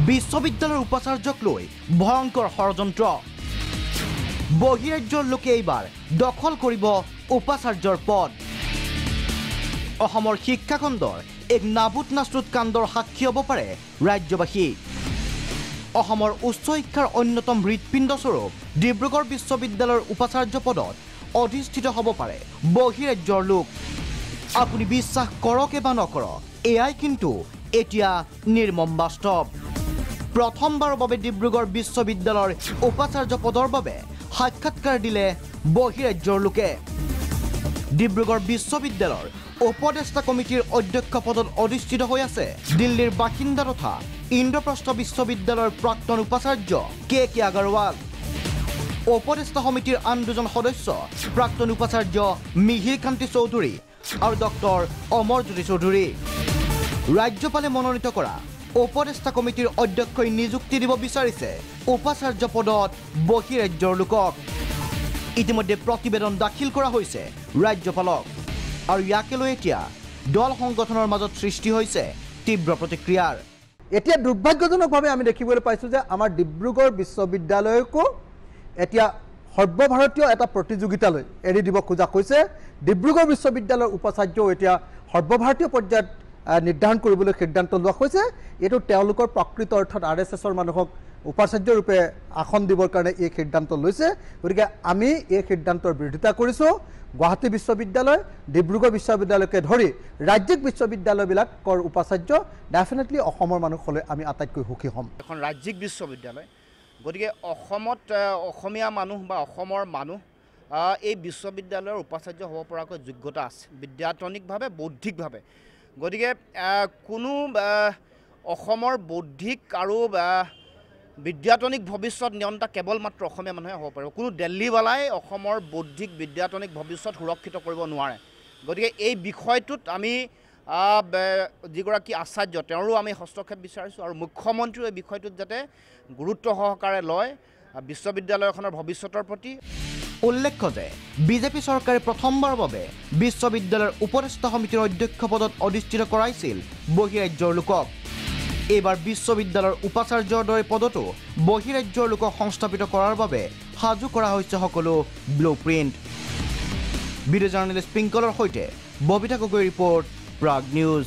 বিশ্ববিদ্যালয়ৰ উপাচাৰ্যক লৈ ভয়ংকৰ ষড়যন্ত্ৰ বহিৰাজ্যৰ লোকে এইবাৰ দখল কৰিব উপাচাৰ্যৰ পদ অসমৰ শিক্ষাখণ্ডৰ এক নাবুত নাস্তুত কাণ্ডৰ সাক্ষী হ'ব পাৰে ৰাজ্যবাসী অসমৰ উচ্চ শিক্ষাৰ অন্যতম হৃৎপিণ্ডস্বৰূপ ডিব্ৰুগড় বিশ্ববিদ্যালয়ৰ উপাচাৰ্য পদত অধিষ্ঠিত হ'ব পাৰে বহিৰাজ্যৰ লোক আপুনি বিশ্বাস কৰক বা নকৰক এয়াই কিন্তু এতিয়া নিৰ্মম বাস্তৱ প্ৰথমবাৰৰ বাবে ডিব্ৰুগড় বিশ্ববিদ্যালয়ৰ উপাচাৰ্য পদৰ বাবে সাক্ষাৎকাৰ দিলে বহিৰাজ্যৰ লোকে ডিব্ৰুগড় বিশ্ববিদ্যালয়ৰ উপদেষ্টা কমিটিৰ অধ্যক্ষ পদত অধিষ্ঠিত হৈ আছে দিল্লীৰ বাসিন্দা তথা ইন্দ্ৰপ্ৰস্থ বিশ্ববিদ্যালয়ৰ প্ৰাক্তন উপাচাৰ্য কে আগৰৱাল উপদেষ্টা সমিতিৰ আন দুজন সদস্য প্ৰাক্তন উপাচাৰ্য মিহিৰ কান্তি চৌধুৰী আৰু ডক্টৰ অমৰজ্যোতি চৌধুৰী ৰাজ্যপালে মনোনীত কৰা উপদেষ্টা কমিটিৰ অধ্যক্ষই নিযুক্তি দিব বিচাৰিছে উপাচাৰ্য পদত বহিৰাজ্যৰ লোকক ইতিমধ্যে প্ৰতিবেদন দাখিল কৰা হৈছে ৰাজ্যপালক আৰু ইয়াকে লৈ এতিয়া দল সংগঠনৰ মাজত সৃষ্টি হৈছে তীব্ৰ প্ৰতিক্ৰিয়াৰ এতিয়া দুৰ্ভাগ্যজনকভাৱে আমি দেখিবলৈ পাইছোঁ যে আমাৰ ডিব্ৰুগড় বিশ্ববিদ্যালয়কো এতিয়া সৰ্বভাৰতীয় এটা প্ৰতিযোগিতালৈ এৰি দিব খোজা হৈছে ডিব্ৰুগড় বিশ্ববিদ্যালয়ৰ উপাচাৰ্যও এতিয়া সৰ্বভাৰতীয় পৰ্যায়ত নিৰ্ধাৰণ কৰিবলৈ সিদ্ধান্ত লোৱা হৈছে এইটো তেওঁলোকৰ প্ৰকৃত অৰ্থত RSSৰ মানুহক উপাচাৰ্য ৰূপে আসন দিবৰ কাৰণে এই সিদ্ধান্ত লৈছে গতিকে আমি এই সিদ্ধান্তৰ বিৰোধিতা কৰিছোঁ গুৱাহাটী বিশ্ববিদ্যালয় ডিব্ৰুগড় বিশ্ববিদ্যালয়কে ধৰি ৰাজ্যিক বিশ্ববিদ্যালয়বিলাকৰ উপাচাৰ্য ডেফিনেটলি অসমৰ মানুহলৈ আমি আটাইতকৈ সুখী হ'ম এখন ৰাজ্যিক বিশ্ববিদ্যালয় গতিকে অসমত অসমীয়া মানুহ বা অসমৰ মানুহ এই বিশ্ববিদ্যালয়ৰ উপাচাৰ্য হ'ব পৰাকৈ যোগ্যতা আছে বিদ্যাতনিকভাৱে বৌদ্ধিকভাৱে গতিকে কোনো অসমৰ বৌদ্ধিক আৰু বিদ্যাতনিক ভৱিষ্যত নিয়ন্তা কেৱল মাত্ৰ অসমীয়া মানুহে হ'ব পাৰিব কোনো দিল্লীৱালাই অসমৰ বৌদ্ধিক বিদ্যাতনিক ভৱিষ্যত সুৰক্ষিত কৰিব নোৱাৰে গতিকে এই বিষয়টোত আমি যিগৰাকী আচাৰ্য তেওঁৰো আমি হস্তক্ষেপ বিচাৰিছোঁ আৰু মুখ্যমন্ত্ৰীও এই বিষয়টোত যাতে গুৰুত্ব সহকাৰে লয় বিশ্ববিদ্যালয়খনৰ ভৱিষ্যতৰ প্ৰতি উল্লেখ্য যে বিজেপি চৰকাৰে প্ৰথমবাৰৰ বাবে বিশ্ববিদ্যালয়ৰ উপদেষ্টা সমিতিৰ অধ্যক্ষ পদত অধিষ্ঠিত কৰাইছিল বহিৰাজ্যৰ লোকক এইবাৰ বিশ্ববিদ্যালয়ৰ উপাচাৰ্যৰ দৰে পদতো বহিৰাজ্যৰ লোকক সংস্থাপিত কৰাৰ বাবে সাজু কৰা হৈছে সকলো ব্লু প্ৰিণ্ট ভিডিঅ' জাৰ্নেলিষ্ট পিংকলৰ সৈতে ববিতা গগৈ ৰিপৰ্ট প্ৰাগ নিউজ